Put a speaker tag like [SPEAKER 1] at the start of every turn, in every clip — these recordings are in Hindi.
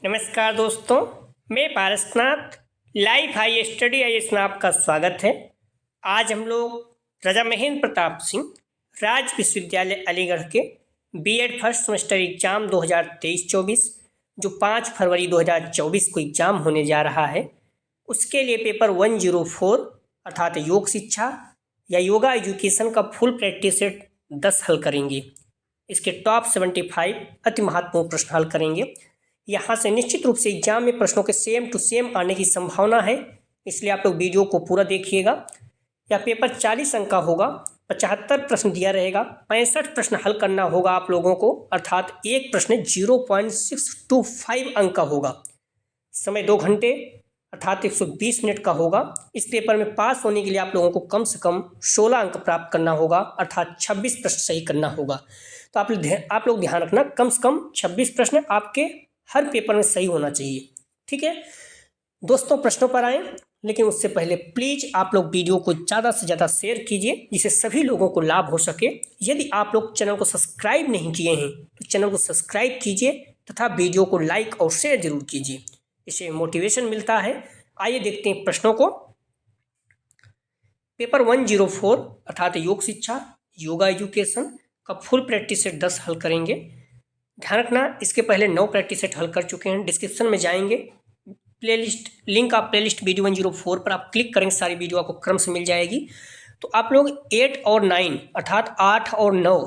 [SPEAKER 1] नमस्कार दोस्तों, मैं Parasnath life high study IAS में आपका स्वागत है। आज हम लोग राजा महेंद्र प्रताप सिंह राज विश्वविद्यालय अलीगढ़ के बीएड फर्स्ट सेमेस्टर एग्जाम 2023-24 जो 5 फरवरी 2024 को एग्जाम होने जा रहा है, उसके लिए पेपर 104 अर्थात योग शिक्षा या योगा एजुकेशन का फुल प्रैक्टिस सेट 10 हल करेंगे। इसके टॉप 75 अति महत्वपूर्ण प्रश्न हल करेंगे। यहाँ से निश्चित रूप से एग्जाम में प्रश्नों के सेम टू सेम आने की संभावना है, इसलिए आप लोग वीडियो को पूरा देखिएगा। यह पेपर 40 अंक का होगा, 75 प्रश्न दिया रहेगा, 65 प्रश्न हल करना होगा आप लोगों को, अर्थात एक प्रश्न 0.625 अंक का होगा। समय 2 घंटे अर्थात 120 मिनट का होगा। इस पेपर में पास होने के लिए आप लोगों को कम से कम 16 अंक प्राप्त करना होगा, अर्थात 26 प्रश्न सही करना होगा। तो आप लोग ध्यान रखना, कम से कम 26 प्रश्न आपके हर पेपर में सही होना चाहिए। ठीक है दोस्तों, प्रश्नों पर आए, लेकिन उससे पहले प्लीज आप लोग वीडियो को ज़्यादा से ज़्यादा शेयर कीजिए जिससे सभी लोगों को लाभ हो सके। यदि आप लोग चैनल को सब्सक्राइब नहीं किए हैं तो चैनल को सब्सक्राइब कीजिए तथा वीडियो को लाइक और शेयर जरूर कीजिए, इससे मोटिवेशन मिलता है। आइए देखते हैं प्रश्नों को। पेपर 104 अर्थात योग शिक्षा योगा एजुकेशन का फुल प्रैक्टिस सेट 10 हल करेंगे। ध्यान रखना, इसके पहले 9 प्रैक्टिस सेट हल कर चुके हैं। डिस्क्रिप्शन में जाएंगे, प्लेलिस्ट लिंक आप प्लेलिस्ट वीडियो 104 पर आप क्लिक करेंगे, सारी वीडियो आपको क्रम से मिल जाएगी। तो आप लोग 8 और 9 अर्थात 8 और 9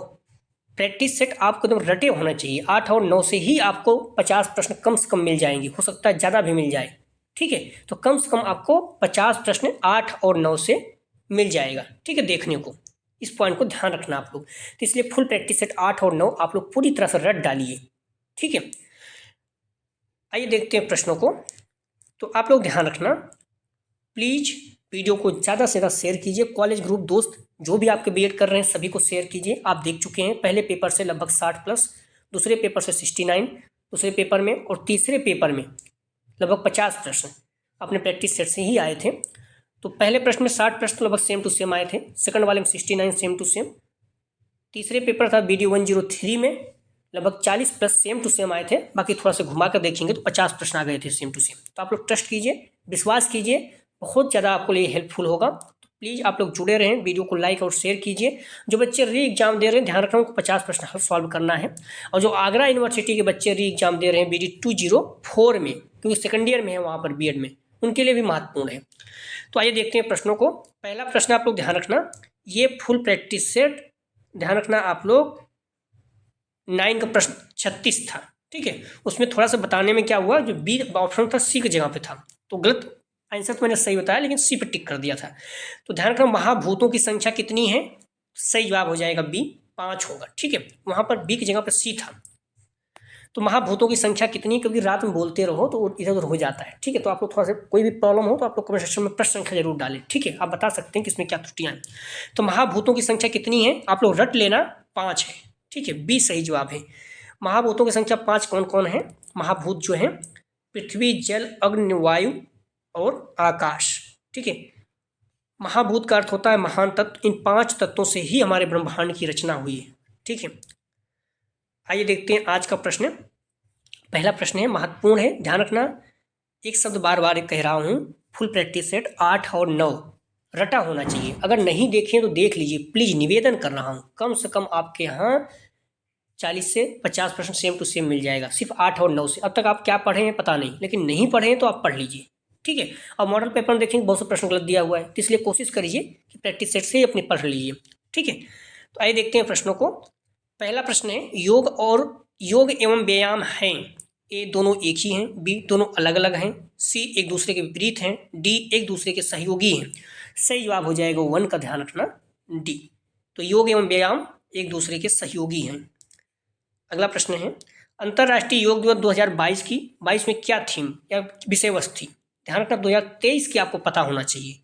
[SPEAKER 1] प्रैक्टिस सेट आपको एकदम रटे होना चाहिए। 8 और 9 से ही आपको 50 प्रश्न कम से कम मिल जाएंगे, हो सकता है ज़्यादा भी मिल जाए। ठीक है, तो कम से कम आपको 50 प्रश्न 8 और 9 से मिल जाएगा। ठीक है, देखने को इस पॉइंट को ध्यान रखना आप लोग। तो इसलिए फुल प्रैक्टिस सेट 8 और 9 आप लोग पूरी तरह से रट डालिए। ठीक है, आइए देखते हैं प्रश्नों को। तो आप लोग ध्यान रखना, प्लीज वीडियो को ज़्यादा से ज़्यादा शेयर कीजिए। कॉलेज ग्रुप दोस्त जो भी आपके बीएड कर रहे हैं सभी को शेयर कीजिए। आप देख चुके हैं पहले पेपर से लगभग 60+, दूसरे पेपर से 69, दूसरे पेपर में और तीसरे पेपर में लगभग 50 प्रश्न अपने प्रैक्टिस सेट से ही आए थे। तो पहले प्रश्न में 60 प्रश्न लगभग सेम टू सेम आए थे, सेकंड वाले में 69 सेम टू सेम, तीसरे पेपर था वीडियो 103 में लगभग 40+ सेम टू सेम आए थे। बाकी थोड़ा सा घुमा कर देखेंगे तो 50 प्रश्न आ गए थे सेम टू सेम। तो आप लोग ट्रस्ट कीजिए, विश्वास कीजिए, बहुत ज़्यादा आपको लिए हेल्पफुल होगा। तो प्लीज़ आप लोग जुड़े रहें, वीडियो को लाइक और शेयर कीजिए। जो बच्चे री एग्जाम दे रहे हैं ध्यान रखना, उनको 50 प्रश्न हल सॉल्व करना है। और जो आगरा यूनिवर्सिटी के बच्चे री एग्जाम दे रहे हैं BD 204 में, क्योंकि सेकंड ईयर में है वहाँ पर बीएड में, उनके लिए भी महत्वपूर्ण है। तो आइए देखते हैं प्रश्नों को। पहला प्रश्न आप लोग ध्यान रखना, ये फुल प्रैक्टिस सेट ध्यान रखना आप लोग 9 का प्रश्न 36 था। ठीक है, उसमें थोड़ा सा बताने में क्या हुआ, जो बी ऑप्शन था सी की जगह पे था, तो गलत आंसर तो मैंने सही बताया लेकिन सी पे टिक कर दिया था। तो ध्यान रखना, महाभूतों की संख्या कितनी है, सही जवाब हो जाएगा बी, 5 होगा। ठीक है, वहाँ पर बी की जगह पर सी था। तो महाभूतों की संख्या कितनी, क्योंकि रात में बोलते रहो तो इधर उधर हो जाता है। ठीक है, तो आप लोग थोड़ा सा कोई भी प्रॉब्लम हो तो आप लोग कमेंट सेक्शन में प्रश्न संख्या जरूर डालें। ठीक है, आप बता सकते हैं कि इसमें क्या त्रुटियां हैं। तो महाभूतों की संख्या कितनी है, आप लोग रट लेना, 5 है। ठीक है, बी सही जवाब है। महाभूतों की संख्या 5 कौन कौन है, महाभूत जो है पृथ्वी, जल, अग्नि, वायु और आकाश। ठीक है, महाभूत का अर्थ होता है महान तत्व। इन 5 तत्वों से ही हमारे ब्रह्मांड की रचना हुई है। ठीक है, आइए देखते हैं आज का प्रश्न। पहला प्रश्न है, महत्वपूर्ण है, ध्यान रखना, एक शब्द बार बार कह रहा हूँ, फुल प्रैक्टिस सेट 8 और 9 रटा होना चाहिए। अगर नहीं देखें तो देख लीजिए, प्लीज निवेदन कर रहा हूँ। कम से कम आपके यहाँ 40 से 50 प्रश्न सेम टू सेम मिल जाएगा, सिर्फ 8 और 9 से। अब तक आप क्या पढ़े हैं पता नहीं, लेकिन नहीं पढ़े हैं तो आप पढ़ लीजिए। ठीक है, अब मॉडल पेपर में देखेंगे बहुत से प्रश्न गलत दिया हुआ है, तो इसलिए कोशिश करिए कि प्रैक्टिस सेट से ही अपने पढ़ लीजिए। ठीक है, तो आइए देखते हैं प्रश्नों को। पहला प्रश्न है, योग एवं व्यायाम हैं, ए दोनों एक ही हैं, बी दोनों अलग अलग हैं, सी एक दूसरे के विपरीत हैं, डी एक दूसरे के सहयोगी हैं। सही जवाब हो जाएगा 1 का, ध्यान रखना, डी। तो योग एवं व्यायाम एक दूसरे के सहयोगी हैं। अगला प्रश्न है, अंतर्राष्ट्रीय योग दिवस 2022 की 22 में क्या थीम या विषय वस्तु थी। ध्यान रखना 2023 की आपको पता होना चाहिए।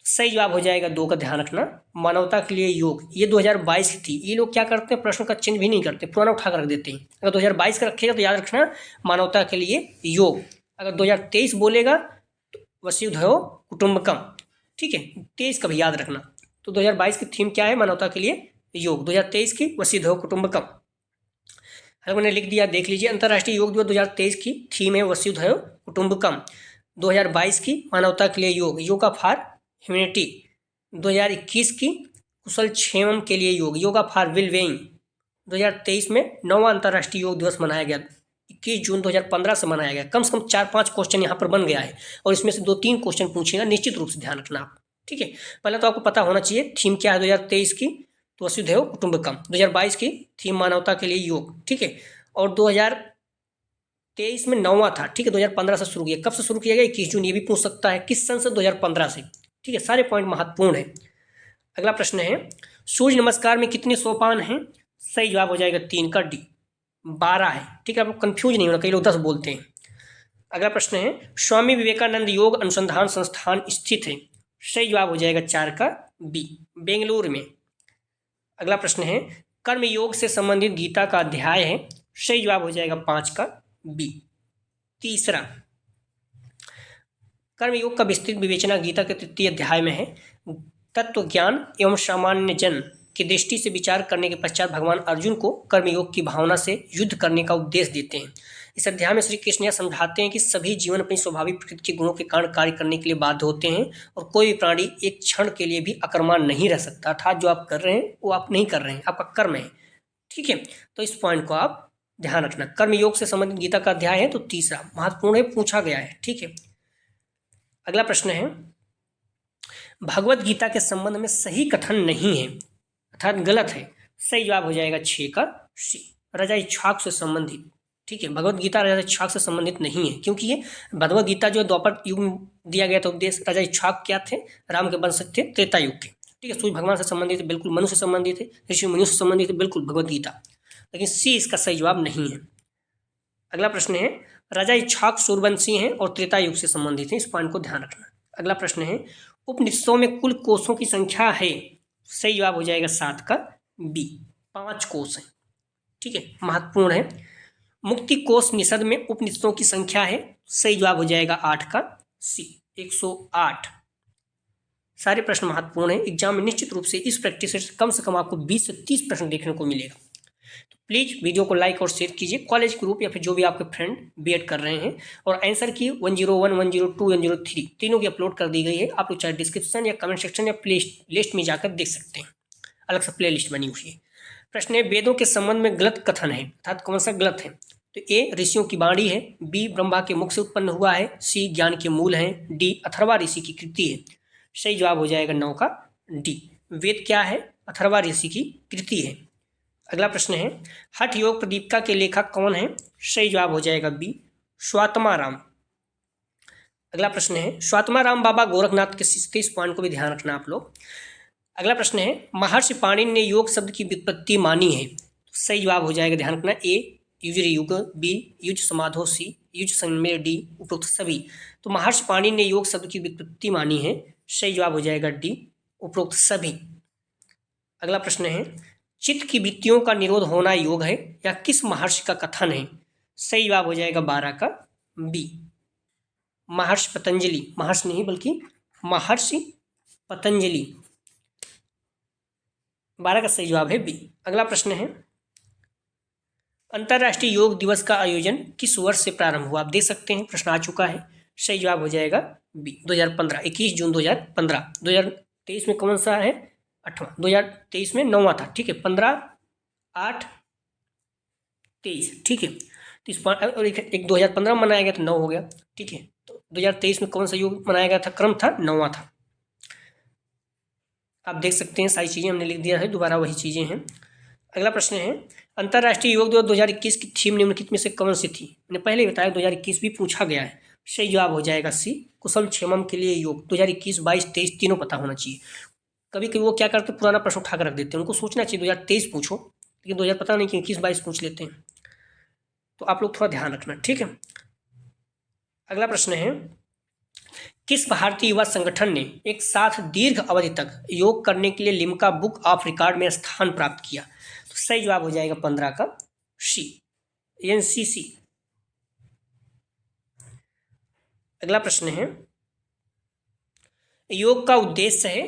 [SPEAKER 1] सही जवाब हो जाएगा 2 का, ध्यान रखना, मानवता के लिए योग। ये 2022 की थी। ये लोग क्या करते हैं, प्रश्न का चेंज भी नहीं करते, पुराना उठा कर रख देते हैं। अगर 2022 का रखेगा तो याद रखना मानवता के लिए योग। अगर 2023 बोलेगा तो वसुधैव कुटुंबकम। ठीक है, 23 का भी याद रखना। तो 2022 की थीम क्या है, मानवता के लिए योग, 2023 की वसुधैव कुटुंबकम। हल मैंने लिख दिया, देख लीजिए। अंतर्राष्ट्रीय योग दिवस 2023 की थीम है वसुधैव कुटुंबकम। 2022 की मानवता के लिए योग, योगा फॉर ह्यूमैनिटी। 2021 की कुशल क्षेमम के लिए योग, योगा फॉर वेल बेइंग। 2023 में 9वां अंतर्राष्ट्रीय योग दिवस मनाया गया, 21 जून 2015 से मनाया गया। कम से कम 4-5 क्वेश्चन यहाँ पर बन गया है और इसमें से 2-3 क्वेश्चन पूछेगा, निश्चित रूप से ध्यान रखना आप, ठीक है। पहले तो आपको पता होना चाहिए थीम क्या है 2023 की, तो वसुधैव कुटुंबकम। 2022 की थीम मानवता के लिए योग, ठीक है। और 2023 में 9वां था, ठीक है। 2015 से शुरू किया, कब से शुरू किया गया? 21 जून। ये भी पूछ सकता है किस सन से? 2015 से, ठीक है। सारे पॉइंट महत्वपूर्ण है। अगला प्रश्न है, सूर्य नमस्कार में कितने सोपान हैं? सही जवाब हो जाएगा 3 का डी, 12 है, ठीक है। आप कंफ्यूज नहीं होना, कई लोग 10 बोलते हैं। अगला प्रश्न है, स्वामी विवेकानंद योग अनुसंधान संस्थान स्थित है? सही जवाब हो जाएगा 4 का बी, बेंगलुरु में। अगला प्रश्न है, कर्म योग से संबंधित गीता का अध्याय है? सही जवाब हो जाएगा 5 का बी। तीसरा, कर्म योग का विस्तृत विवेचना गीता के 3 अध्याय में है। तत्व ज्ञान एवं सामान्य जन की दृष्टि से विचार करने के पश्चात भगवान अर्जुन को कर्मयोग की भावना से युद्ध करने का उपदेश देते हैं। इस अध्याय में श्री कृष्ण यह समझाते हैं कि सभी जीवन अपनी स्वाभाविक प्रकृति के गुणों के कारण कार्य करने के लिए बाध्य होते हैं और कोई भी प्राणी एक क्षण के लिए भी अकर्मण्य नहीं रह सकता, अर्थात जो आप कर रहे हैं वो आप नहीं कर रहे हैं, आपका कर्म है, ठीक है। तो इस पॉइंट को आप ध्यान रखना। कर्मयोग से संबंधित गीता का अध्याय है, तो तीसरा महत्वपूर्ण है, पूछा गया है, ठीक है। अगला प्रश्न है, भगवत गीता के संबंध में सही कथन नहीं है अर्थात गलत है? सही जवाब हो जाएगा 6 का सी, राजा इक्ष्वाकु से संबंधित, ठीक है। भगवत गीता राजा इक्ष्वाकु से संबंधित नहीं है, क्योंकि ये भगवत गीता जो द्वापर युग में दिया गया था उपदेश, राजा इक्ष्वाकु क्या थे? राम के वंशज थे, त्रेता युग के, ठीक है। सूर्य भगवान से संबंधित है, बिल्कुल। मनु से संबंधित है, ऋषि मुनि से संबंधित है, बिल्कुल भगवत गीता, लेकिन सी इसका सही जवाब नहीं है। अगला प्रश्न है, राजा इक्ष्वाकु सूर्यवंशी हैं और त्रेता युग से संबंधित हैं, इस पॉइंट को ध्यान रखना। अगला प्रश्न है, उपनिषदों में कुल कोषों की संख्या है? सही जवाब हो जाएगा 7 का बी, 5 कोष हैं, ठीक है, महत्वपूर्ण है। मुक्ति कोष निषद में उपनिषदों की संख्या है? सही जवाब हो जाएगा 8 का सी, 108। सारे प्रश्न महत्वपूर्ण है, एग्जाम में निश्चित रूप से इस प्रैक्टिस से कम आपको 20 से 30 प्रश्न देखने को मिलेगा। तो प्लीज़ वीडियो को लाइक और शेयर कीजिए, कॉलेज ग्रुप या फिर जो भी आपके फ्रेंड बीएड कर रहे हैं। और आंसर की 101, 102, 103 तीनों की अपलोड कर दी गई है, आप लोग चाहे डिस्क्रिप्शन या कमेंट सेक्शन या प्ले लिस्ट में जाकर देख सकते हैं, अलग से प्ले लिस्ट बनी हुई है। प्रश्न है, वेदों के संबंध में गलत कथन है, अर्थात कौन सा गलत है? तो ए, ऋषियों की वाणी है, बी, ब्रह्मा के मुख से उत्पन्न हुआ है, सी, ज्ञान के मूल हैं, डी, अथर्वा ऋषि की कृति है। सही जवाब हो जाएगा 9 का डी, वेद क्या है? अथर्वा ऋषि की कृति है। अगला प्रश्न है, हठ योग प्रदीपिका के लेखक कौन है? सही जवाब हो जाएगा बी, स्वात्माराम। अगला प्रश्न है, स्वात्माराम बाबा गोरखनाथ के शिष्य थे, इस पॉइंट को भी ध्यान रखना आप लोग। अगला प्रश्न है, महर्षि पाणिनि ने योग शब्द की व्युत्पत्ति मानी है? सही जवाब हो जाएगा, ध्यान रखना, ए, युज युग, बी, युज समाधो, सी, युज संमेय, डी, उपरोक्त सभी। तो महर्षि पाणिनि ने योग शब्द की व्युत्पत्ति मानी है, सही जवाब हो जाएगा डी, उपरोक्त सभी। अगला प्रश्न है, चित्त की वृत्तियों का निरोध होना योग है या किस महर्षि का कथन है? सही जवाब हो जाएगा 12 का बी, महर्षि पतंजलि, महर्षि नहीं बल्कि महर्षि पतंजलि, 12 का सही जवाब है बी। अगला प्रश्न है, अंतर्राष्ट्रीय योग दिवस का आयोजन किस वर्ष से प्रारंभ हुआ? आप देख सकते हैं प्रश्न आ चुका है, सही जवाब हो जाएगा बी, 2015, 21 जून 2015। 2023 में कौन सा है? 8वां। 2023 में 9वां था, ठीक है, 15, 8, 23, ठीक है। तो इस और एक 2015 में मनाया गया तो 9 हो गया, ठीक है। तो 2023 में कौन सा योग मनाया गया था? क्रम था 9वां था। आप देख सकते हैं सारी चीज़ें हमने लिख दिया है, दोबारा वही चीज़ें हैं। अगला प्रश्न है, अंतर्राष्ट्रीय योग दिवस 2021 की थीम निम्नलिखित में से कौन सी थी? मैंने पहले ही बताया 2021 भी पूछा गया है, सही जवाब हो जाएगा सी, कुशल क्षेमम के लिए योग। 2021, 22, 23 तीनों पता होना चाहिए। कभी कभी वो क्या करते हैं, पुराना प्रश्न उठा कर रख देते हैं, उनको सोचना चाहिए 2023 पूछो, लेकिन 2000 पता नहीं कि 21, 22 पूछ लेते हैं। तो आप लोग थोड़ा ध्यान रखना, ठीक है। अगला प्रश्न है, किस भारतीय युवा संगठन ने एक साथ दीर्घ अवधि तक योग करने के लिए लिम्का बुक ऑफ रिकॉर्ड में स्थान प्राप्त किया? तो सही जवाब हो जाएगा 15 का सी, एनसीसी। अगला प्रश्न है, योग का उद्देश्य है?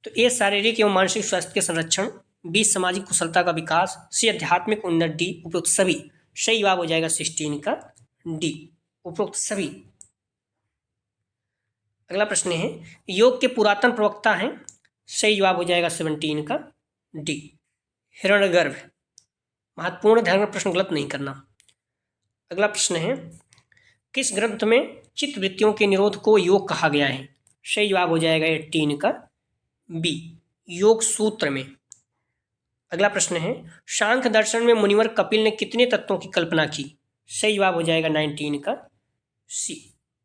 [SPEAKER 1] तो ये शारीरिक एवं मानसिक स्वास्थ्य के संरक्षण, बी सामाजिक कुशलता का विकास, सी आध्यात्मिक उन्नति, डी उपरोक्त सभी। सही जवाब हो जाएगा 16 का डी, उपरोक्त सभी। अगला प्रश्न है योग के पुरातन प्रवक्ता हैं। सही जवाब हो जाएगा 17 का डी, हिरण्यगर्भ। महत्वपूर्ण, ध्यान में प्रश्न गलत नहीं करना। अगला प्रश्न है किस ग्रंथ में चित्त वृत्तियों के निरोध को योग कहा गया है। सही जवाब हो जाएगा 18 का बी, योग सूत्र में। अगला प्रश्न है सांख्य दर्शन में मुनिवर कपिल ने कितने तत्वों की कल्पना की। सही जवाब हो जाएगा 19 का सी,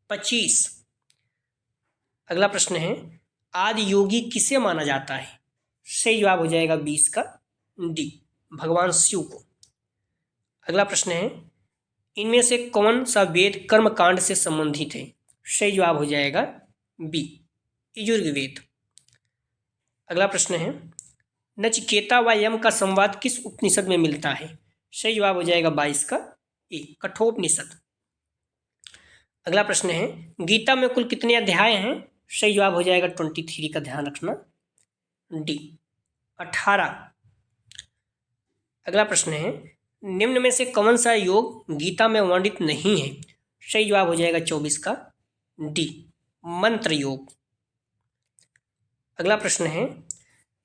[SPEAKER 1] 25। अगला प्रश्न है आदि योगी किसे माना जाता है। सही जवाब हो जाएगा 20 का डी, भगवान शिव को। अगला प्रश्न है इनमें से कौन सा वेद कर्म कांड से संबंधित है। सही जवाब हो जाएगा बी, यजुर्वेद। अगला प्रश्न है नचिकेता व यम का संवाद किस उपनिषद में मिलता है। सही जवाब हो जाएगा 22 का ए, कठोपनिषद। अगला प्रश्न है गीता में कुल कितने अध्याय हैं। सही जवाब हो जाएगा 23 का, ध्यान रखना डी, 18। अगला प्रश्न है निम्न में से कौन सा योग गीता में वर्णित नहीं है। सही जवाब हो जाएगा 24 का डी, मंत्र योग। अगला प्रश्न है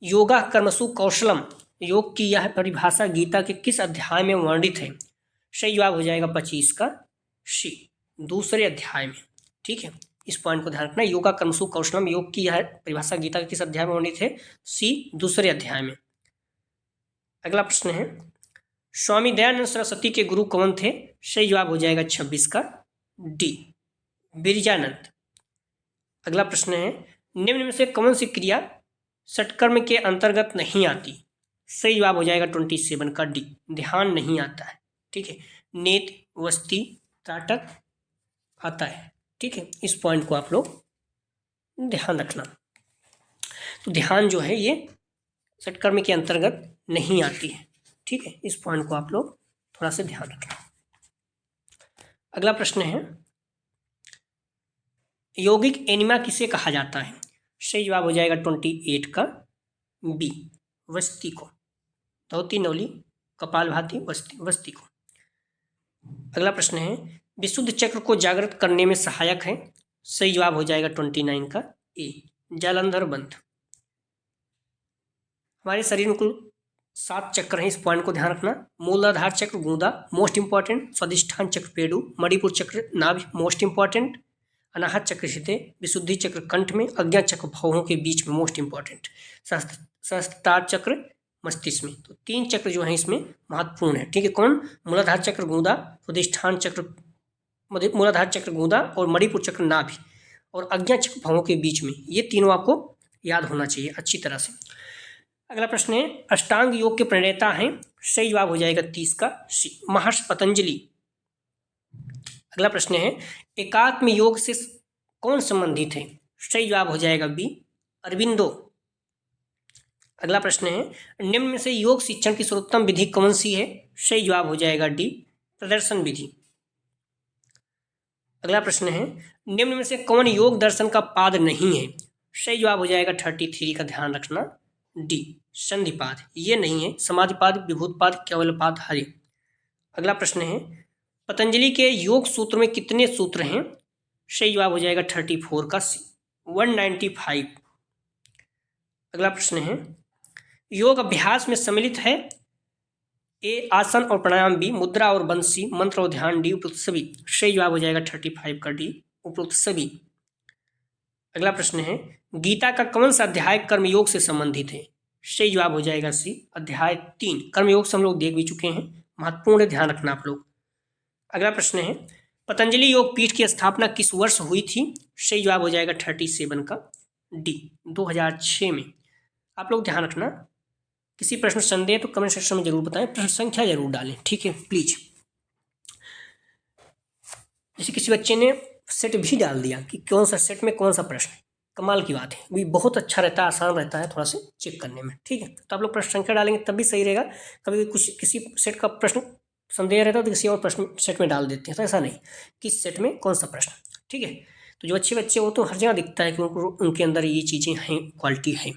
[SPEAKER 1] योगा कर्मसु कौशलम, योग की यह परिभाषा गीता के किस अध्याय में वर्णित है। सही जवाब हो जाएगा 25 का सी, दूसरे अध्याय में। ठीक है, इस पॉइंट को ध्यान रखना। योगा कर्मसु कौशलम, योग की यह परिभाषा गीता के किस अध्याय में वर्णित है। सी, दूसरे अध्याय में। अगला प्रश्न है स्वामी दयानंद सरस्वती के गुरु कौन थे। सही जवाब हो जाएगा 26 का डी, बिरजानंद। अगला प्रश्न है निम्न में से कौन सी क्रिया षटकर्म के अंतर्गत नहीं आती। सही जवाब हो जाएगा 27 का डी, ध्यान नहीं आता है। ठीक है, नेत, वस्ती, त्राटक आता है। ठीक है, इस पॉइंट को आप लोग ध्यान रखना। तो ध्यान जो है ये षटकर्म के अंतर्गत नहीं आती है। ठीक है, इस पॉइंट को आप लोग थोड़ा सा ध्यान रखना। अगला प्रश्न है यौगिक एनिमा किसे कहा जाता है। सही जवाब हो जाएगा 28 का बी, वस्ती को। धोती, नौली, कपालभाति, वस्ती को। अगला प्रश्न है विशुद्ध चक्र को जागृत करने में सहायक है। सही जवाब हो जाएगा 29 का ए, जालंधर बंध। हमारे शरीर में कुल 7 चक्र हैं, इस पॉइंट को ध्यान रखना। मूलाधार चक्र गूंदा, मोस्ट इंपॉर्टेंट। स्वादिष्ठान चक्र पेडु, मणिपुर चक्र नाभि, मोस्ट इंपॉर्टेंट। अनाहत चक्र हृदय, विशुद्धि चक्र कंठ में, अज्ञा चक्र भौहों के बीच में, मोस्ट इंपॉर्टेंट। सहस्त्रार चक्र मस्तिष्क में। तो 3 चक्र जो हैं इसमें महत्वपूर्ण है। ठीक है, कौन? मूलाधार चक्र गूंदा, स्वादिष्ठान चक्र, मूलाधार चक्र गूंदा और मणिपुर चक्र नाभि और अज्ञा चक्र भौहों के बीच में। ये तीनों आपको याद होना चाहिए अच्छी तरह से। अगला प्रश्न है अष्टांग योग के प्रणेता हैं। सही जवाब हो जाएगा 30 का सी, महर्षि पतंजलि। अगला प्रश्न है एकात्म योग से कौन संबंधित है। सही जवाब हो जाएगा बी, अरविंदो। अगला प्रश्न है निम्न में से योग शिक्षण की सर्वोत्तम विधि कौन सी है। सही जवाब हो जाएगा डी, प्रदर्शन विधि। अगला प्रश्न है निम्न में से कौन योग दर्शन का पाद नहीं है। सही जवाब हो जाएगा 33 का, ध्यान रखना डी, संधिपाद। ये नहीं है, समाधिपाद, विभूतपाद, केवलपाद, हरि। अगला प्रश्न है पतंजलि के योग सूत्र में कितने सूत्र हैं। सही जवाब हो जाएगा 34 का सी, 195। अगला प्रश्न है योग अभ्यास में सम्मिलित है। ए, आसन और प्राणायाम, बी, मुद्रा और बंसी, मंत्र और ध्यान, डी, उपरोक्त सभी। सही जवाब हो जाएगा 35 का डी, उपरोक्त सभी। अगला प्रश्न है गीता का कौन सा अध्याय कर्मयोग से संबंधित है। सही जवाब हो जाएगा सी, अध्याय 3। कर्मयोग से हम लोग देख भी चुके हैं, महत्वपूर्ण, ध्यान रखना आप लोग। अगला प्रश्न है पतंजलि योग पीठ की स्थापना किस वर्ष हुई थी। सही जवाब हो जाएगा 37 का डी, 2006 में। आप लोग ध्यान रखना, किसी प्रश्न संदेह तो कमेंट सेक्शन में जरूर बताएं, प्रश्न संख्या जरूर डालें। ठीक है, प्लीज। जैसे किसी बच्चे ने सेट भी डाल दिया कि कौन सा सेट में कौन सा प्रश्न है, कमाल की बात है, भी बहुत अच्छा रहता है, आसान रहता है थोड़ा सा चेक करने में। ठीक है, तो आप लोग प्रश्न संख्या डालेंगे तब भी सही रहेगा। कभी कुछ किसी सेट का प्रश्न संदेह रहता है तो किसी और प्रश्न सेट में डाल देते हैं, तो ऐसा नहीं, किस सेट में कौन सा प्रश्न। ठीक है, तो जो अच्छे बच्चे हो तो हर जगह दिखता है कि उनके अंदर ये चीज़ें हैं, क्वालिटी है।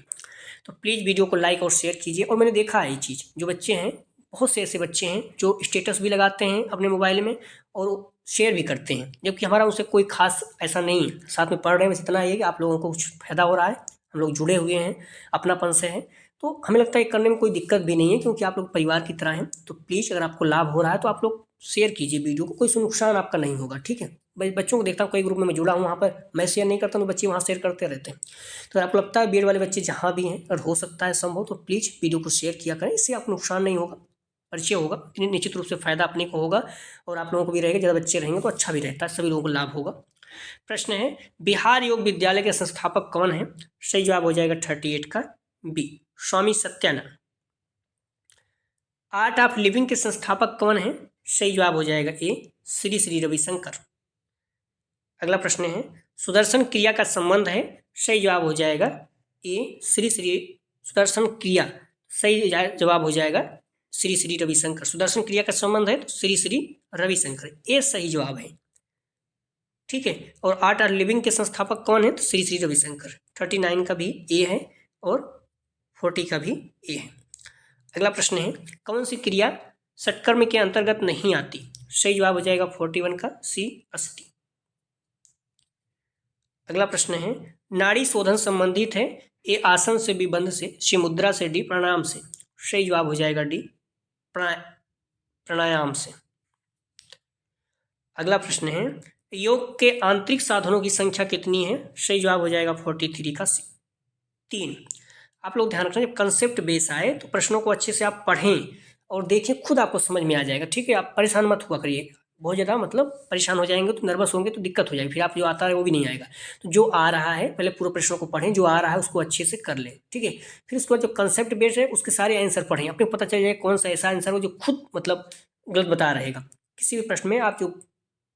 [SPEAKER 1] तो प्लीज़ वीडियो को लाइक और शेयर कीजिए। और मैंने देखा है ये चीज़, जो बच्चे हैं, बहुत से ऐसे बच्चे हैं जो स्टेटस भी लगाते हैं अपने मोबाइल में और शेयर भी करते हैं, जबकि हमारा उनसे कोई खास ऐसा नहीं है। साथ में पढ़ रहे हैं, बस इतना ही है कि आप लोगों को कुछ फ़ायदा हो रहा है, हम लोग जुड़े हुए हैं, अपनापन से हैं, तो हमें लगता है करने में कोई दिक्कत भी नहीं है, क्योंकि आप लोग परिवार की तरह हैं। तो प्लीज़ अगर आपको लाभ हो रहा है तो आप लोग शेयर कीजिए वीडियो को, कोई नुकसान आपका नहीं होगा, ठीक है। भाई बच्चों को देखता हूँ कई ग्रुप में मैं जुड़ा हूँ, वहाँ पर मैं शेयर नहीं करता हूँ तो बच्चे वहाँ शेयर करते रहते हैं। तो आपको लगता है बीएड वाले बच्चे जहाँ भी हैं, अगर हो सकता है संभव, तो प्लीज़ वीडियो को शेयर किया करें, इससे आपको नुकसान नहीं होगा, परिचय होगा, निश्चित रूप से फ़ायदा अपने को होगा और आप लोगों को भी रहेगा। ज़्यादा बच्चे रहेंगे तो अच्छा भी रहता है, सभी लोगों को लाभ होगा। प्रश्न है, बिहार योग विद्यालय के संस्थापक कौन है? सही जवाब हो जाएगा 38 का B, Swami Satyanand. Art of living के संस्थापक कौन है? सही जवाब हो जाएगा ए, श्री श्री रविशंकर। अगला प्रश्न है, सुदर्शन क्रिया का संबंध है? सही जवाब हो जाएगा ए, श्री श्री सुदर्शन क्रिया। सही जवाब हो जाएगा श्री श्री रविशंकर। सुदर्शन क्रिया का संबंध है तो श्री श्री रविशंकर, ए सही जवाब है, ठीक है। और आर्ट ऑफ लिविंग के संस्थापक कौन है? तो श्री श्री रविशंकर। 39 का भी ए है और 40 का भी ए है। अगला प्रश्न है, कौन सी क्रिया षटकर्म के अंतर्गत नहीं आती? सही जवाब हो जाएगा 41 का सी, अस्थि। अगला प्रश्न है, नाड़ी शोधन संबंधित है? ए आसन से, बी बंध से, सी मुद्रा से, डी प्राणायाम से। सही जवाब हो जाएगा डी, प्राणायाम से। अगला प्रश्न है, योग के आंतरिक साधनों की संख्या कितनी है? सही जवाब हो जाएगा 43 का सी, 3। आप लोग ध्यान रखना, जब कंसेप्ट बेस आए तो प्रश्नों को अच्छे से आप पढ़ें और देखें, खुद आपको समझ में आ जाएगा, ठीक है। आप परेशान मत हुआ करिए, बहुत ज़्यादा मतलब परेशान हो जाएंगे तो नर्वस होंगे तो दिक्कत हो जाएगी, फिर आप जो आता है वो भी नहीं आएगा। तो जो आ रहा है पहले पूरे प्रश्नों को पढ़ें, जो आ रहा है उसको अच्छे से कर लें, ठीक है। फिर उसके बाद जो कंसेप्ट बेस है उसके सारे आंसर पढ़ें, आपको पता चल जाएगा कौन सा ऐसा आंसर हो जो खुद मतलब गलत बता रहेगा। किसी भी प्रश्न में आप जो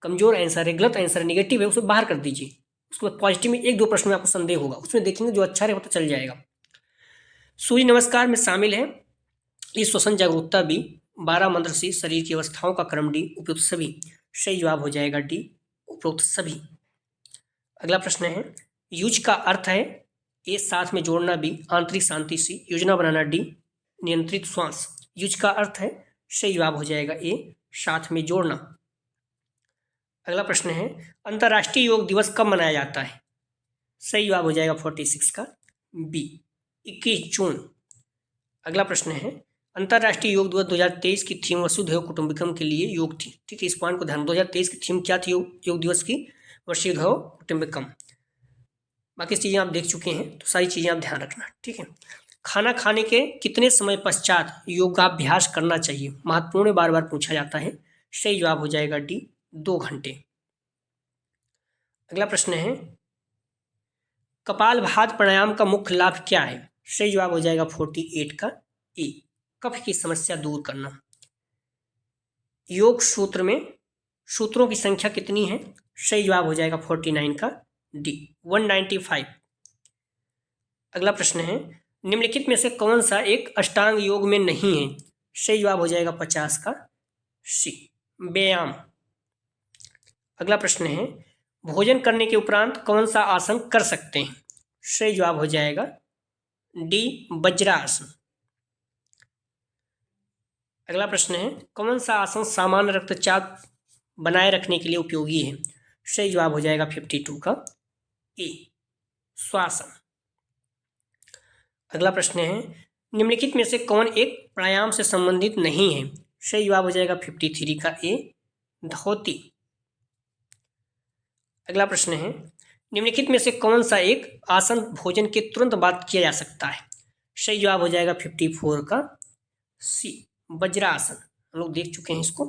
[SPEAKER 1] कमजोर आंसर है, गलत आंसर है, निगेटिव है, उसे बाहर कर दीजिए। उसके बाद पॉजिटिव में 1-2 प्रश्न में आपको संदेह होगा, उसमें देखेंगे जो अच्छा है पता चल जाएगा। सूर्य नमस्कार में शामिल है ये श्वसन जागरूकता बी, 12 मंत्र सी, शरीर की अवस्थाओं का क्रम डी, उपयुक्त सभी। सही जवाब हो जाएगा डी, उपयुक्त सभी। अगला प्रश्न है, युज का अर्थ है? ए साथ में जोड़ना बी, आंतरिक शांति सी, योजना बनाना डी, नियंत्रित श्वास। युज का अर्थ है? सही जवाब हो जाएगा ए, साथ में जोड़ना। अगला प्रश्न है, अंतर्राष्ट्रीय योग दिवस कब मनाया जाता है? सही जवाब हो जाएगा 46 का बी, 21 जून। अगला प्रश्न है, अंतर्राष्ट्रीय योग दिवस 2023 की थीम वसुधैव कुटुंबकम के लिए योग थी, ठीक है। इस पॉइंट को ध्यान, 2023 की थीम क्या थी योग दिवस की? वसुधैव कुटुंबकम। बाकी चीज़ें आप देख चुके हैं तो सारी चीज़ें आप ध्यान रखना, ठीक है। खाना खाने के कितने समय पश्चात योगाभ्यास करना चाहिए? महत्वपूर्ण, बार बार पूछा जाता है। सही जवाब हो जाएगा डी, 2 घंटे। अगला प्रश्न है, कपालभाति प्राणायाम का मुख्य लाभ क्या है? सही जवाब हो जाएगा 48 का ए, कफ की समस्या दूर करना। योग सूत्र में सूत्रों की संख्या कितनी है? सही जवाब हो जाएगा 49 का डी, 195। अगला प्रश्न है, निम्नलिखित में से कौन सा एक अष्टांग योग में नहीं है? सही जवाब हो जाएगा 50 का सी, व्यायाम। अगला प्रश्न है, भोजन करने के उपरांत कौन सा आसन कर सकते हैं? सही जवाब हो जाएगा डी, वज्रासन। अगला प्रश्न है, कौन सा आसन सामान्य रक्तचाप बनाए रखने के लिए उपयोगी है? सही जवाब हो जाएगा 52 का ए, श्वासन। अगला प्रश्न है, निम्नलिखित में से कौन एक प्राणायाम से संबंधित नहीं है? सही जवाब हो जाएगा 53 का ए, धोती। अगला प्रश्न है, निम्नलिखित में से कौन सा एक आसन भोजन के तुरंत बाद किया जा सकता है? सही जवाब हो जाएगा 54 का सी, वज्रासन। हम लोग देख चुके हैं इसको।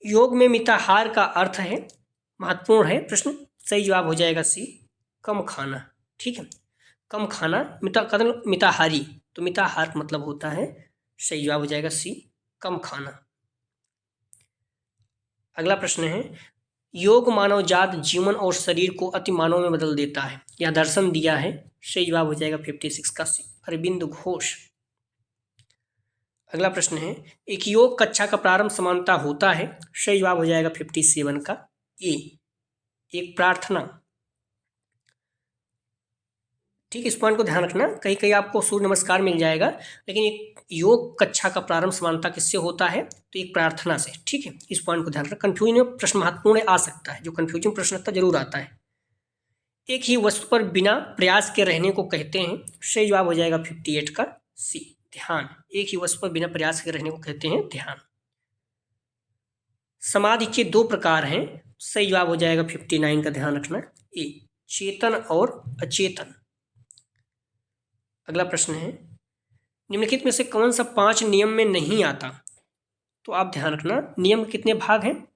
[SPEAKER 1] योग में मिताहार का अर्थ है? महत्वपूर्ण है प्रश्न। सही जवाब हो जाएगा सी, कम खाना, ठीक है। कम खाना, मिताहारी, तो मिताहार मतलब होता है, सही जवाब हो जाएगा सी, कम खाना। अगला प्रश्न है, योग मानव जात जीवन और शरीर को अति मानव में बदल देता है, यह दर्शन दिया है। सही जवाब हो जाएगा 56 का सी, अरविंद घोष। अगला प्रश्न है, एक योग कक्षा का प्रारंभ समानता होता है। सही जवाब हो जाएगा 57 का ए, एक प्रार्थना। ठीक है, इस पॉइंट को ध्यान रखना। कहीं कहीं आपको सूर्य नमस्कार मिल जाएगा, लेकिन एक योग कक्षा का प्रारंभ समानता किससे होता है, तो एक प्रार्थना से। ठीक है, इस पॉइंट को ध्यान रखना। कंफ्यूजन प्रश्न महत्वपूर्ण आ सकता है, जो कंफ्यूजन प्रश्न आता जरूर आता है। एक ही वस्तु पर बिना प्रयास के रहने को कहते हैं। सही जवाब हो जाएगा 58 का सी, ध्यान। एक ही वस्तु पर बिना प्रयास के रहने को कहते हैं ध्यान। समाधि के दो प्रकार हैं। सही जवाब हो जाएगा 59 का, ध्यान रखना, ए, चेतन और अचेतन। अगला प्रश्न है, निम्नलिखित में से कौन सा 5 नियम में नहीं आता, तो आप ध्यान रखना। नियम के कितने भाग हैं,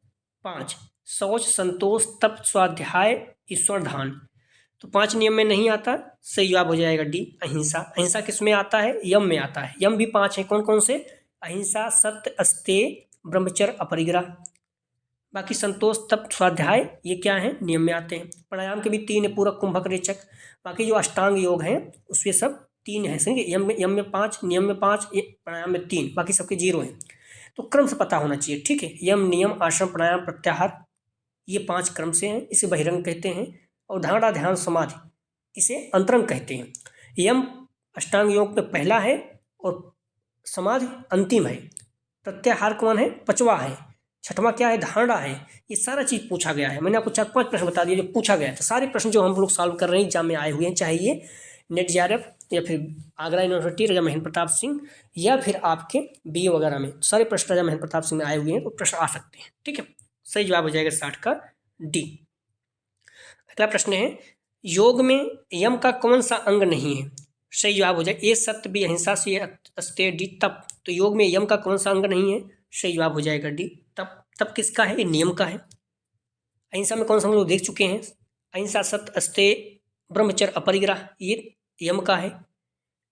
[SPEAKER 1] 5। शौच, संतोष, तप, स्वाध्याय, ईश्वर ध्यान। तो 5 नियम में नहीं आता। सही जवाब हो जाएगा डी, अहिंसा। अहिंसा किस में आता है, यम में आता है। यम भी 5 है, कौन कौन से, अहिंसा, सत्य, अस्तेय, ब्रह्मचर्य, अपरिग्रह। बाकी संतोष, तप, स्वाध्याय ये क्या है, नियम में आते हैं। प्राणायाम के भी 3 है, पूरक, कुंभक, रेचक। बाकी जो अष्टांग योग हैं उसमें सब 3 है। समझे, यम में 5, नियम में 5, प्राणायाम में 3, बाकी सबके 0 हैं। तो क्रम से पता होना चाहिए। ठीक है, यम, नियम, आश्रम, प्राणायाम, प्रत्याहार, ये 5 क्रम से हैं। इसे बहिरंग कहते हैं। और धारणा, ध्यान, समाधि इसे अंतरंग कहते हैं। यम अष्टांग योग में पहला है और समाधि अंतिम है। प्रत्याहार कौन है, 5वां है। 6वां क्या है, धारणा है। ये सारा चीज पूछा गया है। मैंने आपको 4-5 प्रश्न बता दिए जो पूछा गया था। सारे प्रश्न जो हम लोग सॉल्व कर रहे हैं एग्जाम में आए हुए हैं, चाहे ये नेट जेआरएफ या फिर आगरा यूनिवर्सिटी राजा महेंद्र प्रताप सिंह या फिर आपके बीए वगैरह में, सारे प्रश्न राजा महेंद्र प्रताप सिंह में आए हुए हैं, तो प्रश्न आ सकते हैं। ठीक है, सही जवाब हो जाएगा 60 का डी। अगला प्रश्न है, योग में यम का कौन सा अंग नहीं है। सही जवाब हो जाएगा ए, सत्य, बी, अहिंसा, सी, अस्तेय, डी, तप। तो योग में यम का कौन सा अंग नहीं है, सही जवाब हो जाएगा डी, तप। तप किसका है, ये नियम का है। अहिंसा में कौन सा हम लोग देख चुके हैं, अहिंसा, सत्य, अस्तेय, ब्रह्मचर्य, अपरिग्रह, ये यम का है।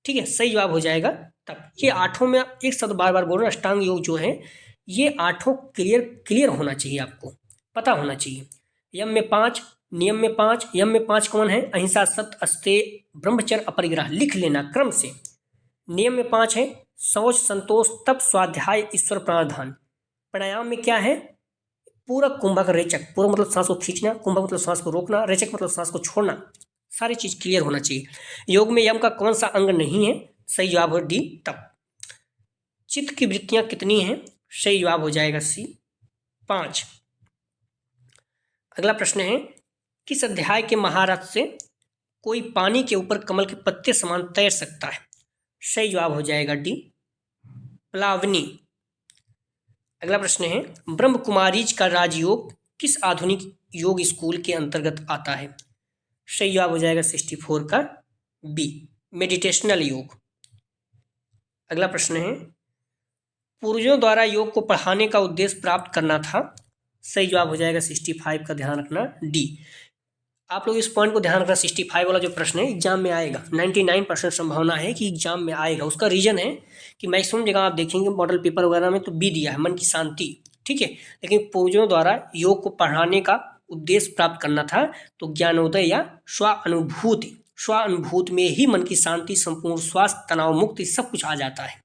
[SPEAKER 1] ठीक है, सही जवाब हो जाएगा तप। ये 8 में एक शब्द बार बार बोल रहे हैं, अष्टांग योग जो है ये 8 क्लियर होना चाहिए, आपको पता होना चाहिए। यम में 5, नियम में 5। यम में 5 कौन है, अहिंसा, सत्य, अस्तेय, ब्रह्मचर्य, अपरिग्रह, लिख लेना क्रम से। नियम में 5 है, शौच, संतोष, तप, स्वाध्याय, ईश्वर, प्राणायाम। प्राणायाम में क्या है, पूरक, कुंभक, रेचक। पूरक मतलब सांस को खींचना, कुंभक मतलब सांस को रोकना, रेचक मतलब सांस को छोड़ना। सारी चीज क्लियर होना चाहिए। योग में यम का कौन सा अंग नहीं है, सही जवाब है डी, तप। चित्त की वृत्तियां कितनी हैं, सही जवाब हो जाएगा सी, 5। अगला प्रश्न है, किस अध्याय के महारथ से कोई पानी के ऊपर कमल के पत्ते समान तैर सकता है। सही जवाब हो जाएगा डी, प्लावनी। अगला प्रश्न है, ब्रह्म कुमारीज का राजयोग किस आधुनिक योग स्कूल के अंतर्गत आता है। सही जवाब हो जाएगा 64 का बी, मेडिटेशनल योग। अगला प्रश्न है, पूर्वजों द्वारा योग को पढ़ाने का उद्देश्य प्राप्त करना था। सही जवाब हो जाएगा 65 का, ध्यान रखना, डी। आप लोग इस पॉइंट को ध्यान रखना, 65 वाला जो प्रश्न है एग्जाम में आएगा। 99% संभावना है कि एग्जाम में आएगा। उसका रीजन है कि मैक्सिमम जगह आप देखेंगे मॉडल पेपर वगैरह में तो बी दिया है, मन की शांति। ठीक है, लेकिन पूर्वजों द्वारा योग को पढ़ाने का उद्देश्य प्राप्त करना था, तो ज्ञानोदय या स्वानुभूति में ही मन की शांति, संपूर्ण स्वास्थ्य, तनाव मुक्ति सब कुछ आ जाता है।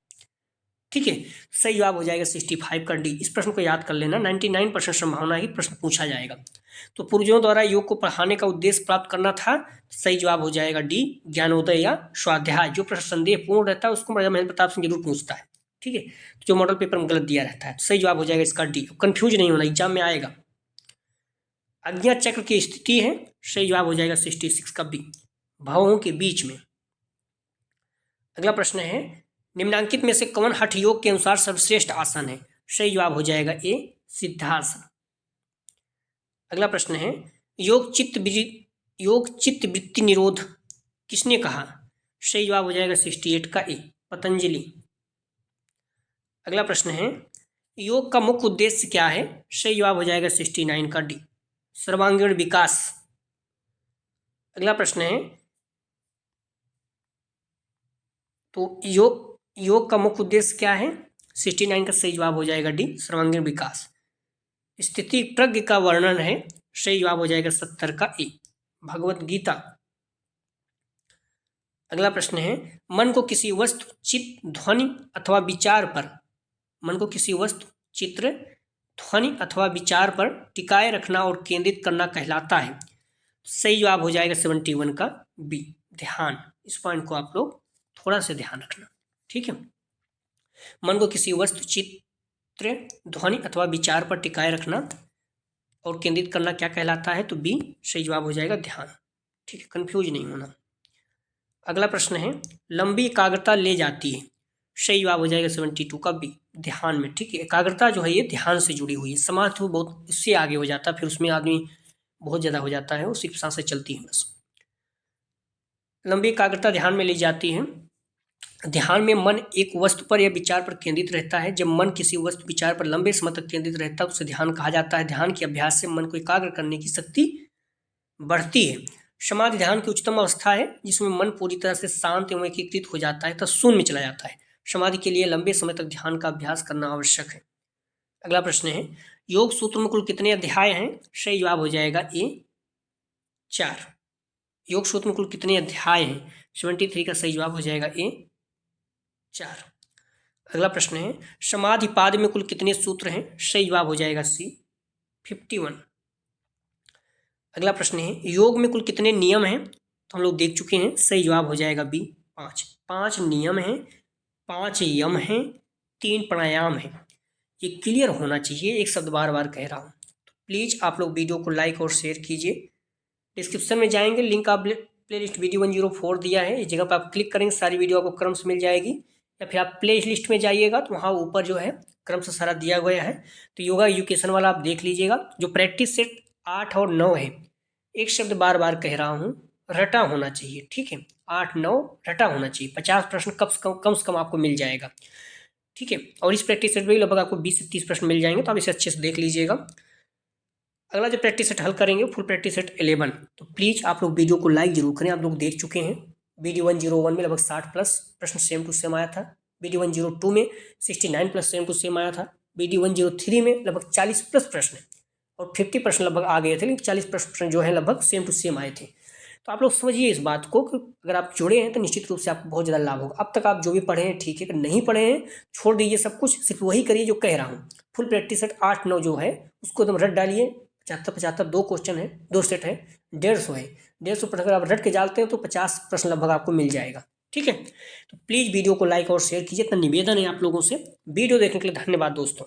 [SPEAKER 1] ठीक है, सही जवाब हो जाएगा 65 का डी। इस प्रश्न को याद कर लेना, 99% संभावना है कि प्रश्न पूछा जाएगा। तो पूर्वजों द्वारा योग को पढ़ाने का उद्देश्य प्राप्त करना था, सही जवाब हो जाएगा डी, ज्ञानोदय या स्वाध्याय। जो प्रश्न संदेह पूर्ण रहता है उसको राजा महेंद्र प्रताप सिंह जरूर पूछता है। ठीक है, तो जो मॉडल पेपर में गलत दिया रहता है, सही जवाब हो जाएगा इसका डी। कंफ्यूज नहीं होना, एग्जाम में आएगा। अज्ञा चक्र की स्थिति है, सही जवाब हो जाएगा 66 का बी, भावों के बीच में। अगला प्रश्न है, निम्नांकित में से कौन हठ योग के अनुसार सर्वश्रेष्ठ आसन है। सही जवाब हो जाएगा ए, सिद्धासन। अगला प्रश्न है, योग चित्त वृत्ति निरोध किसने कहा। सही जवाब हो जाएगा 68 का ए, पतंजलि। अगला प्रश्न है, योग का मुख्य उद्देश्य क्या है। सही जवाब हो जाएगा 69 का डी, सर्वांगीण विकास। अगला प्रश्न है, तो योग का मुख्य उद्देश्य क्या है। 69 का सही जवाब हो जाएगा डी, सर्वांगीण विकास। स्थिति प्रज्ञ का वर्णन है, सही जवाब हो जाएगा 70 का ए, भगवत गीता। अगला प्रश्न है, मन को किसी वस्तु, चित्र, ध्वनि अथवा विचार पर, मन को किसी वस्तु, चित्र, ध्वनि अथवा विचार पर टिकाए रखना और केंद्रित करना कहलाता है। सही जवाब हो जाएगा 71 का बी, ध्यान, इस पॉइंट को आप लोग थोड़ा सा ध्यान रखना, ठीक है। मन को किसी वस्तु, चित्र, ध्वनि अथवा विचार पर टिकाए रखना और केंद्रित करना क्या कहलाता है? तो बी सही जवाब हो जाएगा ध्यान, ठीक है, कंफ्यूज नहीं होना। अगला प्रश्न है, लंबी एकाग्रता ले जाती है, सही जवाब हो जाएगा 72 का बी, ध्यान में, ठीक है। एकाग्रता जो है ये ध्यान से जुड़ी हुई है, समाधि तो बहुत इससे आगे हो जाता है, फिर उसमें आदमी बहुत ज़्यादा हो जाता है, वो सिर्फ सांसें चलती हैं बस। लंबी एकाग्रता ध्यान में ली जाती है। ध्यान में मन एक वस्तु पर या विचार पर केंद्रित रहता है। जब मन किसी वस्तु विचार पर लंबे समय तक केंद्रित रहता है उसे ध्यान कहा जाता है। ध्यान के अभ्यास से मन को एकाग्र करने की शक्ति बढ़ती है। समाधि ध्यान की उच्चतम अवस्था है जिसमें मन पूरी तरह से शांत एवं एकीकृत हो जाता है तथा शून्य में चला जाता है। समाधि के लिए लंबे समय तक ध्यान का अभ्यास करना आवश्यक है। अगला प्रश्न है, योग सूत्र में कुल कितने अध्याय हैं? सही जवाब हो जाएगा ए 4। योग सूत्र में कुल कितने अध्याय हैं? 73 का सही जवाब हो जाएगा ए 4। अगला प्रश्न है, समाधिपाद में कुल कितने सूत्र हैं? सही जवाब हो जाएगा सी 51। अगला प्रश्न है, योग में कुल कितने नियम हैं? तो हम लोग देख चुके हैं, सही जवाब हो जाएगा बी 5। 5 नियम हैं, 5 यम हैं, 3 प्राणायाम हैं। ये क्लियर होना चाहिए, एक शब्द बार बार कह रहा हूँ। तो प्लीज़ आप लोग वीडियो को लाइक और शेयर कीजिए। डिस्क्रिप्शन में जाएंगे, लिंक आप प्ले लिस्ट वीडियो 104 दिया है, इस जगह पर आप क्लिक करेंगे, सारी वीडियो आपको क्रम से मिल जाएगी। या फिर आप प्ले लिस्ट में जाइएगा तो वहाँ ऊपर जो है क्रम से सारा दिया गया है। तो योगा एजुकेशन वाला आप देख लीजिएगा। जो प्रैक्टिस सेट 8 और 9 है, एक शब्द बार बार कह रहा हूँ, रटा होना चाहिए, ठीक है। 8, 9 रटा होना चाहिए। 50 प्रश्न कम से कम आपको मिल जाएगा, ठीक है। और इस प्रैक्टिस सेट में लगभग आपको 20 से 30 प्रश्न मिल जाएंगे, तो आप इसे अच्छे से देख लीजिएगा। अगला जो प्रैक्टिस सेट हल करेंगे फुल प्रैक्टिस सेट 11। तो प्लीज़ आप लोग वीडियो को लाइक जरूर करें। आप लोग देख चुके हैं, वीडियो 101 में लगभग 60 प्लस प्रश्न सेम टू सेम आया था। वीडियो 102 में 69 प्लस सेम टू सेम आया था। वीडियो 103 में लगभग 40 प्लस प्रश्न और 50 प्रश्न लगभग आ गए थे, लेकिन 40 प्रश्न जो है लगभग सेम टू सेम आए थे। तो आप लोग समझिए इस बात को कि अगर आप जुड़े हैं तो निश्चित रूप से आपको बहुत ज़्यादा लाभ होगा। अब तक आप जो भी पढ़े हैं ठीक है, अगर नहीं पढ़े हैं छोड़ दीजिए सब कुछ, सिर्फ वही करिए जो कह रहा हूँ। फुल प्रैक्टिस सेट 8, 9 जो है उसको एकदम रट डालिए। 75 2 क्वेश्चन है, 2 सेट है, 150 है। 150 प्रश्न अगर आप रट के डालते हैं तो 50 प्रश्न लगभग आपको मिल जाएगा, ठीक है। तो प्लीज़ वीडियो को लाइक और शेयर कीजिए, इतना निवेदन है आप लोगों से। वीडियो देखने के लिए धन्यवाद दोस्तों।